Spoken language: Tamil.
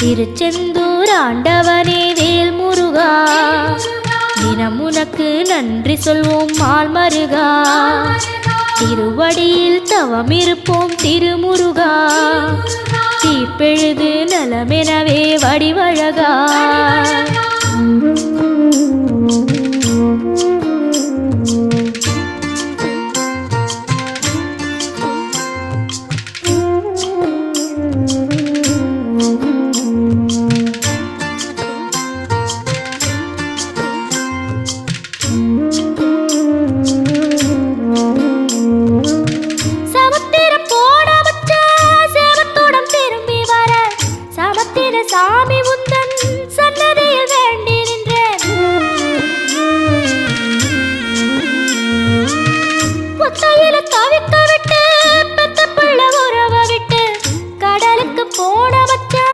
திருச்செந்தூர் ஆண்டவனே வேல் முருகா, தினம் உனக்கு நன்றி சொல்வோம் மால் மருகா. திருவடியில் தவம் இருப்போம் திருமுருகா, தீப்பெழுது நலமெனவே வடிவழகா. சாமி உந்தன் சன்னதியில் வேண்டி நின்றேன். ஒத்தையில